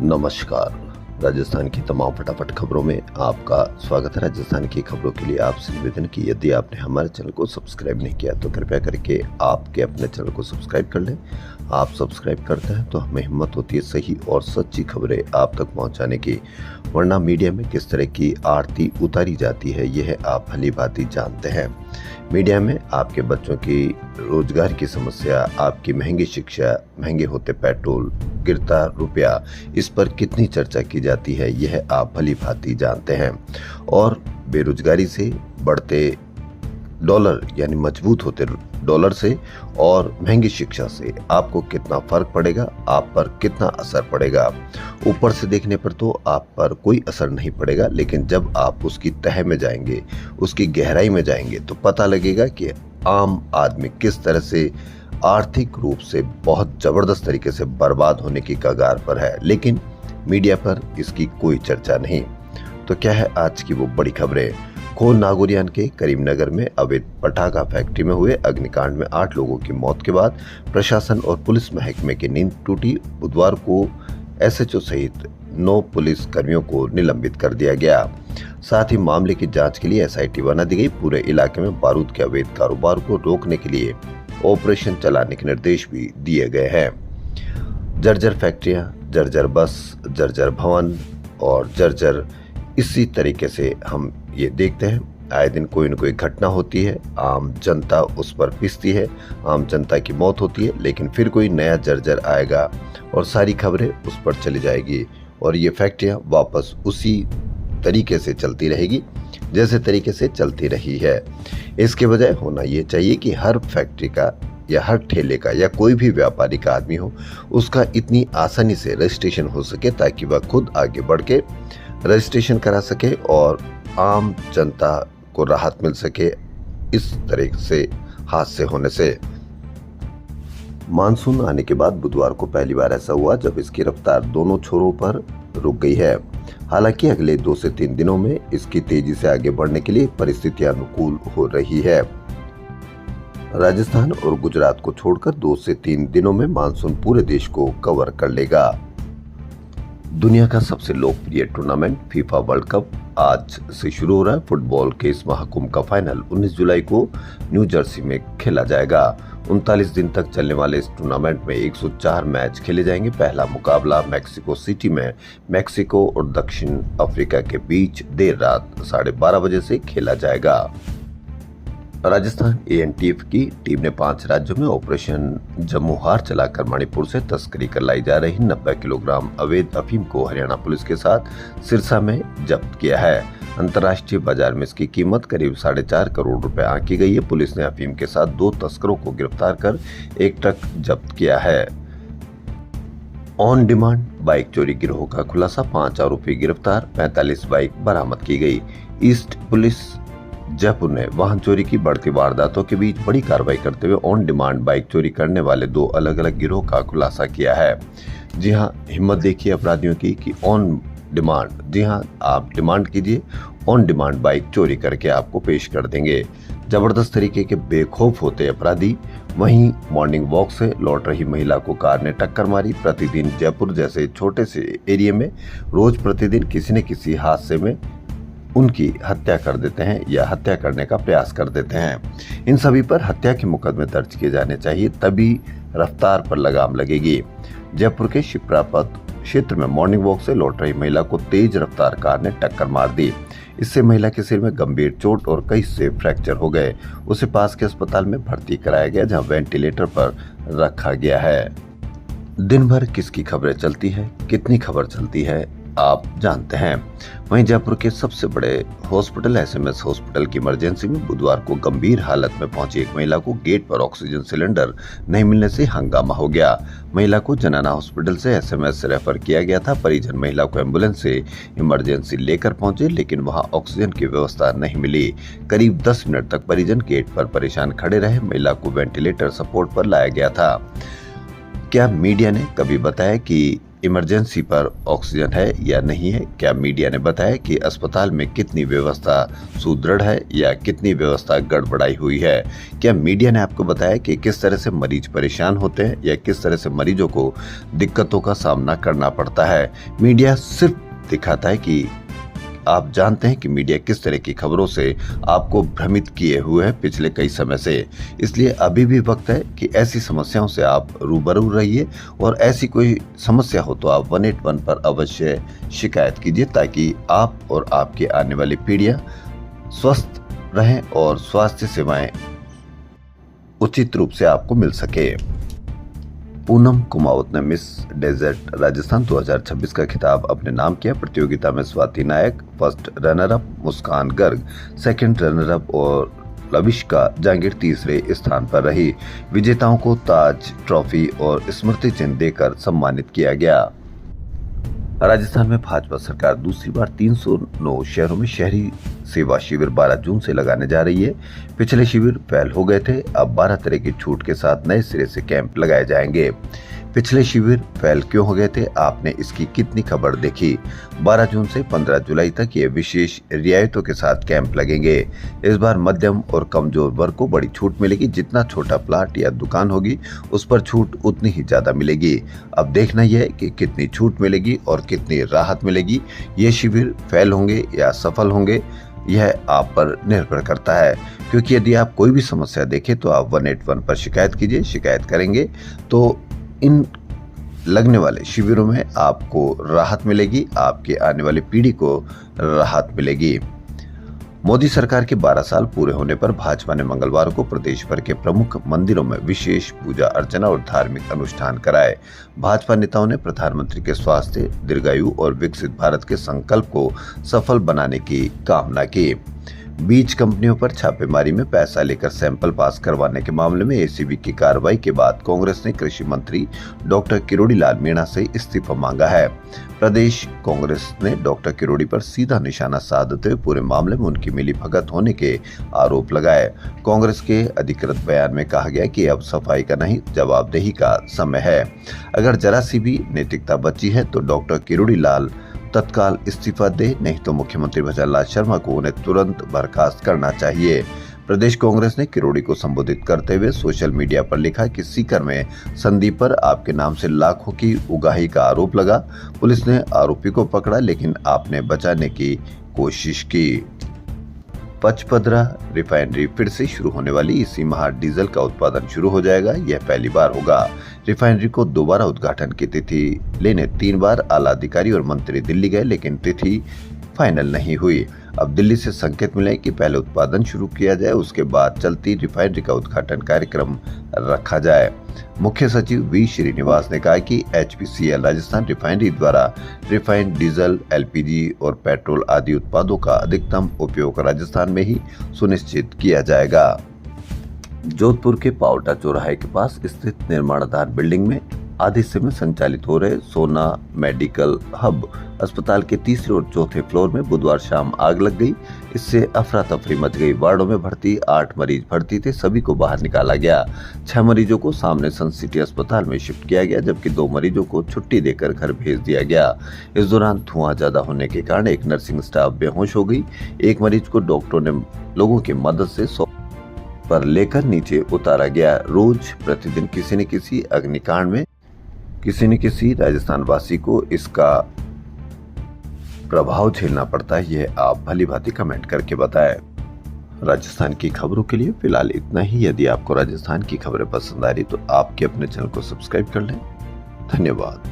नमस्कार। राजस्थान की तमाम फटाफट खबरों में आपका स्वागत है। राजस्थान की खबरों के लिए आपसे निवेदन कि यदि आपने हमारे चैनल को सब्सक्राइब नहीं किया तो कृपया करके आपके अपने चैनल को सब्सक्राइब कर लें। आप सब्सक्राइब करते हैं तो हमें हिम्मत होती है सही और सच्ची खबरें आप तक पहुंचाने की, वरना मीडिया में किस तरह की आरती उतारी जाती है यह आप भली भांति जानते हैं। मीडिया में आपके बच्चों की रोजगार की समस्या, आपकी महंगी शिक्षा, महंगे होते पेट्रोल, गिरता रुपया, इस पर कितनी चर्चा की जाती है यह आप भली भांति जानते हैं। और बेरोजगारी से, बढ़ते डॉलर यानी मजबूत होते डॉलर से और महंगी शिक्षा से आपको कितना फर्क पड़ेगा, आप पर कितना असर पड़ेगा। ऊपर से देखने पर तो आप पर कोई असर नहीं पड़ेगा, लेकिन जब आप उसकी तह में जाएंगे, उसकी गहराई में जाएंगे तो पता लगेगा कि आम आदमी किस तरह से आर्थिक रूप से बहुत जबरदस्त तरीके से बर्बाद होने की कगार पर है, लेकिन मीडिया पर इसकी कोई चर्चा नहीं। तो क्या है आज की वो बड़ी खबरें। खोल नागौरियान के करीमनगर में अवैध पटाखा फैक्ट्री में हुए अग्निकांड में 8 लोगों की मौत के बाद प्रशासन और पुलिस महकमे की नींद टूटी। बुधवार को एसएचओ सहित 9 पुलिस कर्मियों को निलंबित कर दिया गया। साथ ही मामले की जांच के लिए एसआईटी बना दी गई। पूरे इलाके में बारूद के अवैध कारोबार को रोकने के लिए ऑपरेशन चलाने के निर्देश भी दिए गए हैं। जर्जर फैक्ट्रियां, जर्जर बस, जर्जर भवन और जर्जर, इसी तरीके से हम ये देखते हैं आए दिन कोई न कोई घटना होती है, आम जनता उस पर पिसती है, आम जनता की मौत होती है, लेकिन फिर कोई नया जर्जर आएगा और सारी खबरें उस पर चली जाएगी और ये फैक्ट्रियां वापस उसी तरीके से चलती रहेगी जैसे तरीके से चलती रही है। इसके बजाय होना ये चाहिए कि हर फैक्ट्री का या हर ठेले का या कोई भी व्यापारी का आदमी हो, उसका इतनी आसानी से रजिस्ट्रेशन हो सके ताकि वह खुद आगे बढ़ के रजिस्ट्रेशन करा सके और आम जनता को राहत मिल सके इस तरह से हादसे होने से। मानसून आने के बाद बुधवार को पहली बार ऐसा हुआ जब इसकी रफ्तार दोनों छोरों पर रुक गई है। हालांकि अगले 2 से 3 दिनों में इसकी तेजी से आगे बढ़ने के लिए परिस्थितियां अनुकूल हो रही है। राजस्थान और गुजरात को छोड़कर 2 से 3 दिनों में मानसून पूरे देश को कवर कर लेगा। दुनिया का सबसे लोकप्रिय टूर्नामेंट फीफा वर्ल्ड कप आज से शुरू हो रहा है। फुटबॉल के इस महाकुंभ का फाइनल 19 जुलाई को न्यू जर्सी में खेला जाएगा। 39 दिन तक चलने वाले इस टूर्नामेंट में 104 मैच खेले जाएंगे। पहला मुकाबला मैक्सिको सिटी में मैक्सिको और दक्षिण अफ्रीका के बीच देर रात 12:30 बजे से खेला जाएगा। राजस्थान एएनटीएफ की टीम ने 5 राज्यों में ऑपरेशन जम्मूहार चलाकर मणिपुर से तस्करी कर लाई जा रही 90 किलोग्राम अवैध अफीम को हरियाणा पुलिस के साथ सिरसा में जब्त किया है। अंतर्राष्ट्रीय बाजार में इसकी कीमत करीब 4.5 करोड़ रुपए आंकी गई है। पुलिस ने अफीम के साथ 2 तस्करों को गिरफ्तार कर एक ट्रक जब्त किया है। ऑन डिमांड बाइक चोरी गिरोह का खुलासा, 5 आरोपी गिरफ्तार, 45 बाइक बरामद की गई। ईस्ट पुलिस जयपुर ने वाहन चोरी की बढ़ती वारदातों के बीच बड़ी कार्रवाई करते हुए ऑन डिमांड बाइक चोरी करने वाले 2 अलग अलग गिरोह का खुलासा किया है। जी हां, हिम्मत देखिए अपराधियों की कि ऑन डिमांड, जी हां, आप डिमांड कीजिए, ऑन डिमांड बाइक चोरी करके आपको पेश कर देंगे। जबरदस्त तरीके के बेखौफ होते अपराधी। वहीं मॉर्निंग वॉक से लौट रही महिला को कार ने टक्कर मारी। प्रतिदिन जयपुर जैसे छोटे से एरिया में रोज प्रतिदिन किसी न किसी हादसे में उनकी हत्या कर देते हैं या हत्या करने का प्रयास कर देते हैं। इन सभी पर हत्या के मुकदमे दर्ज किए जाने चाहिए, तभी रफ्तार पर लगाम लगेगी। जयपुर के शिप्रापत क्षेत्र में मॉर्निंग वॉक से लौट रही महिला को तेज रफ्तार कार ने टक्कर मार दी। इससे महिला के सिर में गंभीर चोट और कई से फ्रैक्चर हो गए। उसे पास के अस्पताल में भर्ती कराया गया, जहां वेंटिलेटर पर रखा गया है। दिन भर किसकी खबरें चलती है, कितनी खबर चलती है, आप जानते हैं। वहीं जयपुर के सबसे बड़े हॉस्पिटल एसएमएस हॉस्पिटल की इमरजेंसी में बुधवार को गंभीर हालत में पहुंची एक महिला को गेट पर ऑक्सीजन सिलेंडर नहीं मिलने से हंगामा हो गया। महिला को जनाना हॉस्पिटल से एसएमएस से रेफर किया गया था। परिजन महिला को एम्बुलेंस से इमरजेंसी लेकर पहुंचे, लेकिन वहां ऑक्सीजन की व्यवस्था नहीं मिली। करीब 10 मिनट तक परिजन गेट पर परेशान खड़े रहे। महिला को वेंटिलेटर सपोर्ट पर लाया गया था। क्या मीडिया ने कभी बताया कि इमरजेंसी पर ऑक्सीजन है या नहीं है? क्या मीडिया ने बताया कि अस्पताल में कितनी व्यवस्था सुदृढ़ है या कितनी व्यवस्था गड़बड़ाई हुई है? क्या मीडिया ने आपको बताया कि किस तरह से मरीज परेशान होते हैं या किस तरह से मरीजों को दिक्कतों का सामना करना पड़ता है? मीडिया सिर्फ दिखाता है कि आप जानते हैं कि मीडिया किस तरह की खबरों से आपको भ्रमित किए हुए है पिछले कई समय से। इसलिए अभी भी वक्त है कि ऐसी समस्याओं से आप रूबरू रहिए और ऐसी कोई समस्या हो तो आप 181 पर अवश्य शिकायत कीजिए, ताकि आप और आपकी आने वाली पीढ़ियां स्वस्थ रहें और स्वास्थ्य सेवाएं उचित रूप से आपको मिल सके। पूनम कुमावत ने मिस डेजर्ट राजस्थान 2026 का खिताब अपने नाम किया। प्रतियोगिता में स्वाति नायक फर्स्ट रनर अप, मुस्कान गर्ग सेकंड रनर अप और लविष्का जांगीर तीसरे स्थान पर रही। विजेताओं को ताज, ट्रॉफी और स्मृति चिन्ह देकर सम्मानित किया गया। राजस्थान में भाजपा सरकार दूसरी बार 309 शहरों में शहरी सेवा शिविर 12 जून से लगाने जा रही है। पिछले शिविर फेल हो गए थे, अब 12 तरह की छूट के साथ नए सिरे से कैंप लगाए जाएंगे। पिछले शिविर फेल क्यों हो गए थे, आपने इसकी कितनी खबर देखी? 12 जून से 15 जुलाई तक ये विशेष रियायतों के साथ कैंप लगेंगे। इस बार मध्यम और कमजोर वर्ग को बड़ी छूट मिलेगी। जितना छोटा प्लाट या दुकान होगी उस पर छूट उतनी ही ज्यादा मिलेगी। अब देखना यह है कि कितनी छूट मिलेगी और कितनी राहत मिलेगी। ये शिविर फेल होंगे या सफल होंगे, यह आप पर निर्भर करता है, क्योंकि यदि आप कोई भी समस्या देखें तो आप 181 पर शिकायत कीजिए। शिकायत करेंगे तो इन लगने वाले शिविरों में आपको राहत मिलेगी, आपके आने वाली पीढ़ी को राहत मिलेगी। मोदी सरकार के 12 साल पूरे होने पर भाजपा ने मंगलवार को प्रदेश भर के प्रमुख मंदिरों में विशेष पूजा अर्चना और धार्मिक अनुष्ठान कराए। भाजपा नेताओं ने प्रधानमंत्री के स्वास्थ्य, दीर्घायु और विकसित भारत के संकल्प को सफल बनाने की कामना की। बीज कंपनियों पर छापेमारी में पैसा लेकर सैंपल पास करवाने के मामले में एसीबी की कार्रवाई के बाद कांग्रेस ने कृषि मंत्री डॉक्टर किरोड़ी लाल मीणा से इस्तीफा मांगा है। प्रदेश कांग्रेस ने डॉक्टर किरोड़ी पर सीधा निशाना साधते हुए पूरे मामले में उनकी मिलीभगत होने के आरोप लगाए। कांग्रेस के अधिकृत बयान में कहा गया कि अब सफाई का नहीं, जवाबदेही का समय है। अगर जरा सी भी नैतिकता बची है तो डॉक्टर किरोड़ी लाल तत्काल इस्तीफा दे, नहीं तो मुख्यमंत्री भजनलाल शर्मा को उन्हें तुरंत बर्खास्त करना चाहिए। प्रदेश कांग्रेस ने किरोड़ी को संबोधित करते हुए सोशल मीडिया पर लिखा कि सीकर में संदीप पर आपके नाम से लाखों की उगाही का आरोप लगा। पुलिस ने आरोपी को पकड़ा, लेकिन आपने बचाने की कोशिश की। पचपदरा रिफाइनरी फिर से शुरू होने वाली, इसी माह डीजल का उत्पादन शुरू हो जाएगा। यह पहली बार होगा। रिफाइनरी को दोबारा उद्घाटन की तिथि लेने 3 बार आला अधिकारी और मंत्री दिल्ली गए, लेकिन तिथि फाइनल नहीं हुई। अब दिल्ली से संकेत मिले कि पहले उत्पादन शुरू किया जाए, उसके बाद चलती रिफाइनरी का उद्घाटन कार्यक्रम रखा जाए। मुख्य सचिव वी श्रीनिवास ने कहा कि एचपीसीएल राजस्थान रिफाइनरी द्वारा रिफाइंड डीजल, एलपीजी और पेट्रोल आदि उत्पादों का अधिकतम उपयोग राजस्थान में ही सुनिश्चित किया जाएगा। जोधपुर के पावटा चौराहे के पास स्थित निर्माणाधीन बिल्डिंग में आधे हिस्से में संचालित हो रहे सोना मेडिकल हब अस्पताल के तीसरे और चौथे फ्लोर में बुधवार शाम आग लग गई। इससे अफरा तफरी मच गई। वार्डों में भर्ती 8 मरीज भर्ती थे, सभी को बाहर निकाला गया। 6 मरीजों को सामने सन सिटी अस्पताल में शिफ्ट किया गया, जबकि 2 मरीजों को छुट्टी देकर घर भेज दिया गया। इस दौरान धुआं ज्यादा होने के कारण एक नर्सिंग स्टाफ बेहोश हो गई। एक मरीज को डॉक्टरों ने लोगों की मदद से पर लेकर नीचे उतारा गया। रोज प्रतिदिन किसी न किसी अग्निकांड में किसी न किसी राजस्थान वासी को इसका प्रभाव झेलना पड़ता है। यह आप भली भांति कमेंट करके बताएं। राजस्थान की खबरों के लिए फिलहाल इतना ही। यदि आपको राजस्थान की खबरें पसंद आ रही तो आपके अपने चैनल को सब्सक्राइब कर लें। धन्यवाद।